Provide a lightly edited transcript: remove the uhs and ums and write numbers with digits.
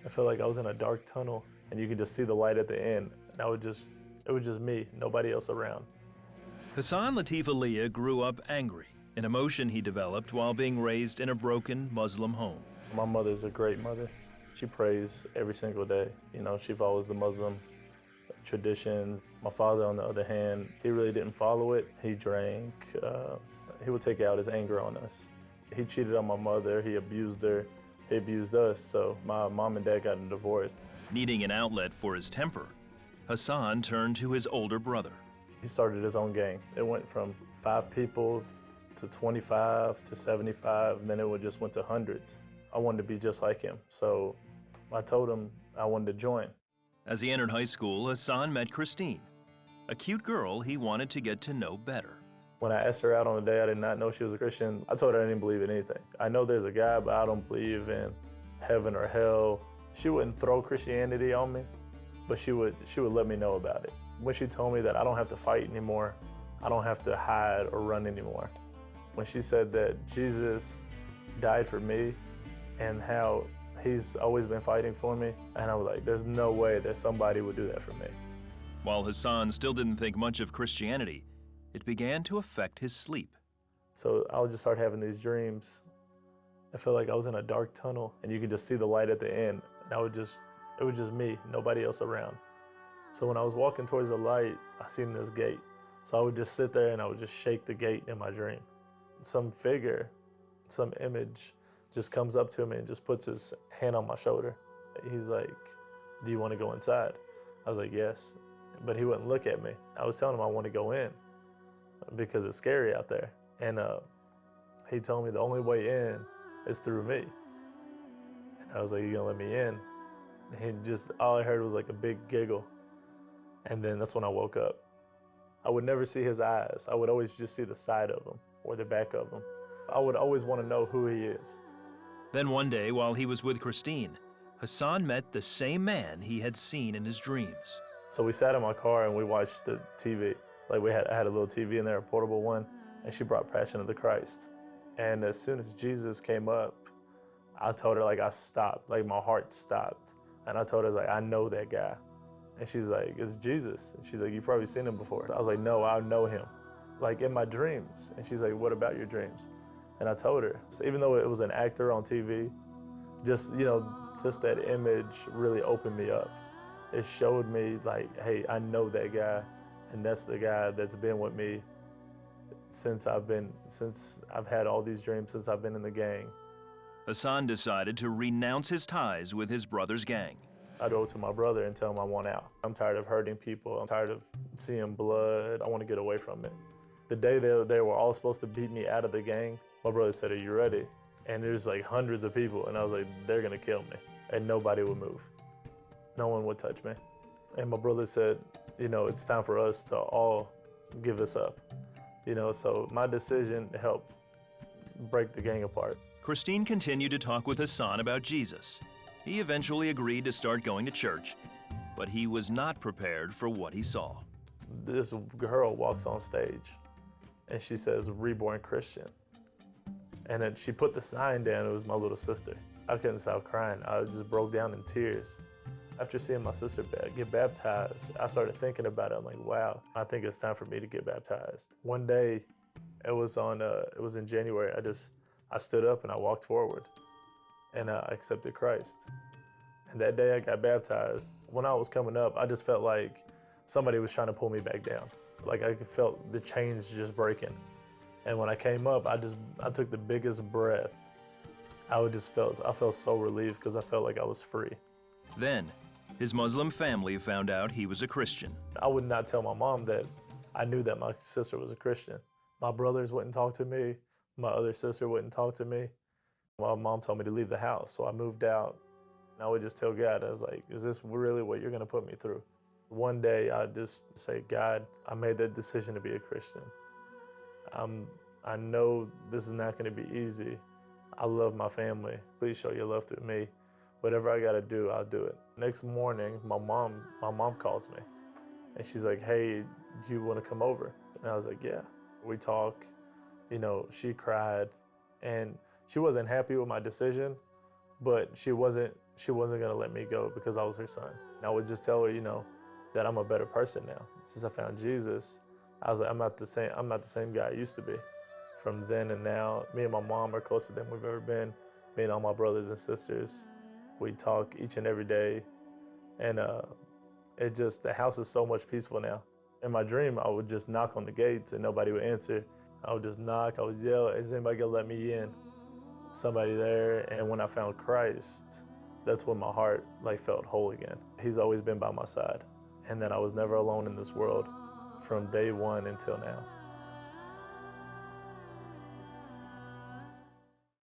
I felt like I was in a dark tunnel and you could just see the light at the end. And it was just me, nobody else around. Hassan Latif Aliyah grew up angry, an emotion he developed while being raised in a broken Muslim home. My mother's a great mother. She prays every single day. You know, she follows the Muslim traditions. My father, on the other hand, he really didn't follow it. He drank. He would take out his anger on us. He cheated on my mother. He abused her. He abused us. So my mom and dad got a divorce. Needing an outlet for his temper, Hassan turned to his older brother. He started his own gang. It went from 5 people to 25 to 75, and then it just went to hundreds. I wanted to be just like him, so I told him I wanted to join. As he entered high school, Hassan met Christine, a cute girl he wanted to get to know better. When I asked her out on a day I did not know she was a Christian, I told her I didn't believe in anything. I know there's a God, but I don't believe in heaven or hell. She wouldn't throw Christianity on me, but she would let me know about it. When she told me that I don't have to fight anymore, I don't have to hide or run anymore. When she said that Jesus died for me and how he's always been fighting for me, and I was like, there's no way that somebody would do that for me. While Hassan still didn't think much of Christianity, it began to affect his sleep. So I would just start having these dreams. I felt like I was in a dark tunnel and you could just see the light at the end. And it was just me, nobody else around. So when I was walking towards the light, I seen this gate. So I would just sit there and I would just shake the gate in my dream. Some figure, some image just comes up to me and just puts his hand on my shoulder. He's like, do you want to go inside? I was like, yes, but he wouldn't look at me. I was telling him I want to go in because it's scary out there. And he told me the only way in is through me. And I was like, you gonna let me in? And all I heard was like a big giggle. And then that's when I woke up. I would never see his eyes. I would always just see the side of him or the back of him. I would always want to know who he is. Then one day, while he was with Christine, Hassan met the same man he had seen in his dreams. So we sat in my car and we watched the TV. Like I had a little TV in there, a portable one, and she brought Passion of the Christ. And as soon as Jesus came up, I told her, like, I stopped, like my heart stopped. And I told her, like, I know that guy. And she's like, it's Jesus. And she's like, you've probably seen him before. I was like, no, I know him, like in my dreams. And she's like, what about your dreams? And I told her, so even though it was an actor on TV, just that image really opened me up. It showed me like, hey, I know that guy, and that's the guy that's been with me since I've had all these dreams, since I've been in the gang. Hassan decided to renounce his ties with his brother's gang. I'd go to my brother and tell him I want out. I'm tired of hurting people. I'm tired of seeing blood. I want to get away from it. The day they were all supposed to beat me out of the gang, my brother said, are you ready? And there's like hundreds of people, and I was like, they're gonna kill me. And nobody would move. No one would touch me. And my brother said, it's time for us to all give this up. So my decision helped break the gang apart. Christine continued to talk with Hassan about Jesus. He eventually agreed to start going to church, but he was not prepared for what he saw. This girl walks on stage and she says, reborn Christian. And then she put the sign down, it was my little sister. I couldn't stop crying, I just broke down in tears. After seeing my sister get baptized, I started thinking about it. I'm like, wow, I think it's time for me to get baptized. One day, it was in January, I stood up and I walked forward and I accepted Christ. And that day I got baptized. When I was coming up, I just felt like somebody was trying to pull me back down. Like I felt the chains just breaking. And when I came up, I took the biggest breath. I felt so relieved because I felt like I was free. Then, his Muslim family found out he was a Christian. I would not tell my mom that I knew that my sister was a Christian. My brothers wouldn't talk to me. My other sister wouldn't talk to me. My mom told me to leave the house, so I moved out. And I would just tell God, I was like, is this really what you're gonna put me through? One day I'd just say, God, I made that decision to be a Christian. I know this is not gonna be easy. I love my family. Please show your love through me. Whatever I gotta do, I'll do it. Next morning, my mom calls me. And she's like, hey, do you wanna come over? And I was like, yeah. We talk, she cried. And she wasn't happy with my decision, but she wasn't she wasn't gonna let me go because I was her son. And I would just tell her, you know, that I'm a better person now. Since I found Jesus, I was like, I'm not the same guy I used to be. From then and now, me and my mom are closer than we've ever been. Me and all my brothers and sisters, we talk each and every day. And the house is so much peaceful now. In my dream, I would just knock on the gates and nobody would answer. I would just knock, I would yell, is anybody gonna let me in? Somebody there. And when I found Christ, that's when my heart felt whole again. He's always been by my side, and that I was never alone in this world from day one until now.